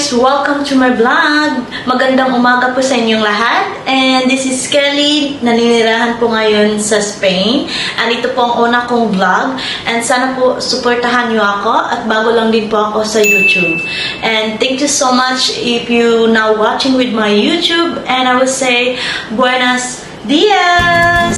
guys! Welcome to my vlog! Magandang umaga po sa inyong lahat. And this is Kelly. Naninirahan po ngayon sa Spain. And ito po ang una kong vlog. And sana po suportahan niyo ako. At bago lang din po ako sa YouTube. And thank you so much if you now watching with my YouTube. And I will say, buenos dias!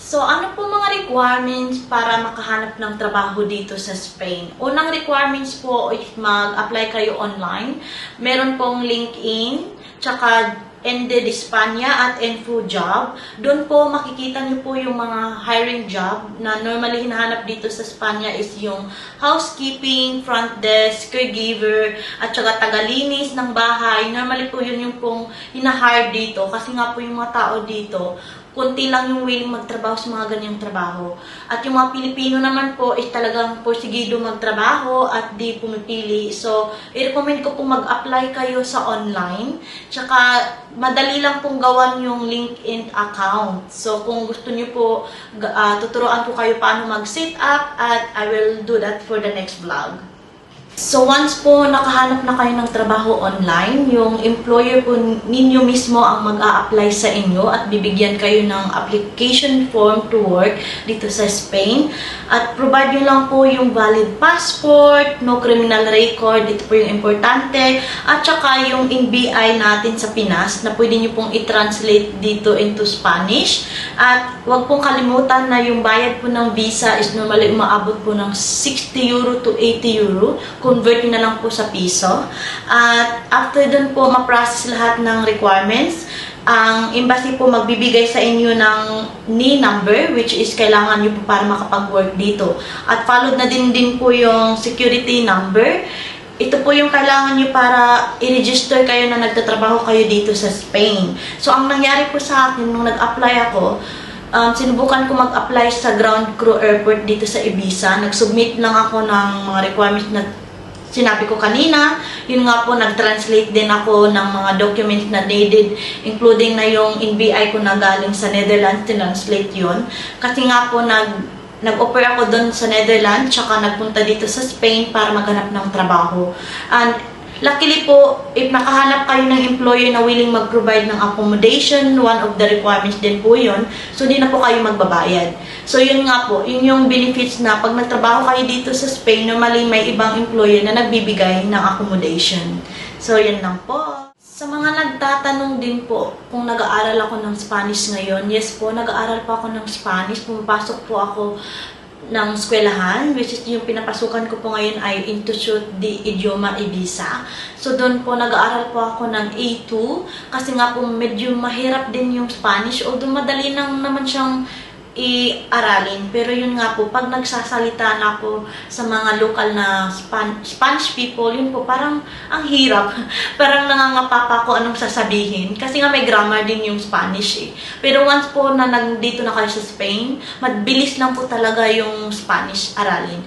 So, ano po mga requirements para makahanap ng trabaho dito sa Spain? Unang requirements po is mag-apply kayo online. Meron pong LinkedIn, tsaka Indeed España at Info Job. Doon po makikita niyo po yung mga hiring job na normally hinahanap dito sa España is yung housekeeping, front desk, caregiver, at saka tagalinis ng bahay. Normally po yun yung pong hinahire dito kasi nga po yung mga tao dito kunti lang yung willing magtrabaho sa mga ganyang trabaho. At yung mga Pilipino naman po is talagang porsigido magtrabaho at di pumipili. So, i-recommend ko pong mag-apply kayo sa online. Tsaka, madali lang pong gawan yung LinkedIn account. So, kung gusto niyo po, tuturuan ko kayo paano mag-set up at I will do that for the next vlog. So, once po nakahanap na kayo ng trabaho online, yung employer po ninyo mismo ang mag-a-apply sa inyo at bibigyan kayo ng application form to work dito sa Spain. At provide nyo lang po yung valid passport, no criminal record, ito po yung importante, at saka yung NBI natin sa Pinas na pwede nyo pong i-translate dito into Spanish. At huwag pong kalimutan na yung bayad po ng visa is normally umaabot po ng 60 euro to 80 euro. Convert nyo na lang po sa piso. At after dun po ma-process lahat ng requirements, ang embassy po magbibigay sa inyo ng NI number, which is kailangan nyo po para makapag-work dito. At followed na din po yung security number. Ito po yung kailangan nyo para i-register kayo na nagtatrabaho kayo dito sa Spain. So, ang nangyari po sa akin nung nag-apply ako, sinubukan ko mag-apply sa ground crew airport dito sa Ibiza. Nag-submit lang ako ng mga requirements na sinabi ko kanina. Yun nga po, nag-translate din ako ng mga documents na needed, including na yung NBI ko na galing sa Netherlands, tinranslate yun. Kasi nga po, nag-offer ako doon sa Netherlands, tsaka nagpunta dito sa Spain para maghanap ng trabaho. And luckily po, if nakahanap kayo ng employer na willing mag-provide ng accommodation, one of the requirements din po yun, so di na po kayo magbabayad. So yun nga po, yun yung benefits na pag nagtrabaho kayo dito sa Spain, normally may ibang employer na nagbibigay ng accommodation. So yun lang po. Sa mga nagtatanong din po kung nag-aaral ako ng Spanish ngayon, yes po, nag-aaral po ako ng Spanish. Pumapasok po ako ng eskwelahan, which is yung pinapasukan ko po ngayon ay Institute de Idioma Ibiza. So doon po nag-aaral po ako ng A2 kasi nga po medyo mahirap din yung Spanish, although madali nang naman siyang i-aralin. Pero yun nga po, pag nagsasalita na ako sa mga local na Spanish people, yun po, parang ang hirap. Parang nangangapa ko anong sasabihin. Kasi nga may grammar din yung Spanish eh. Pero once po na nandito na kayo sa Spain, mabilis lang po talaga yung Spanish aralin.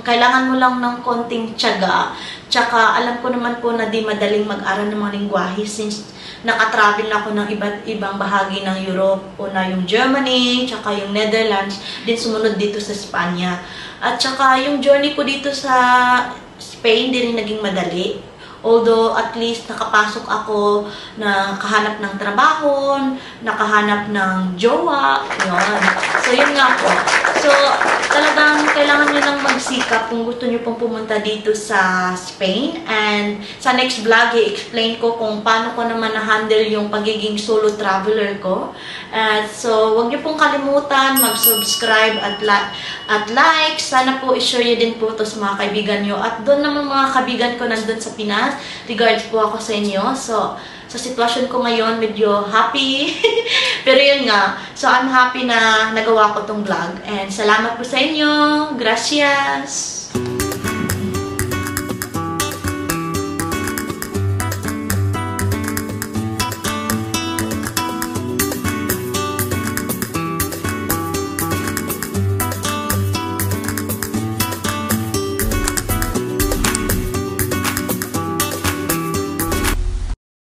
Kailangan mo lang ng konting tiyaga. Tsaka alam ko naman po na di madaling mag-aral ng mga lingwahe since nakatravel na ako ng iba't ibang bahagi ng Europe. Una yung Germany, tsaka yung Netherlands, din sumunod dito sa Espanya. At tsaka yung journey ko dito sa Spain din naging madali. Although at least nakapasok ako na nakahanap ng trabaho, nakahanap ng jowa, yun. So yun nga po. So talagang kailangan nyo lang magsikap kung gusto nyo pong pumunta dito sa Spain. And sa next vlog, i-explain ko kung paano ko naman na-handle yung pagiging solo traveler ko. So huwag nyo pong kalimutan mag-subscribe at like. Sana po i-share nyo din po ito sa mga kaibigan nyo. At doon naman mga kaibigan ko nandun sa Pinas, regards po ako sa inyo. So, sa sitwasyon ko ngayon, medyo happy. Pero yun nga. So, I'm happy na nagawa ko tong vlog. And salamat po sa inyo. Gracias!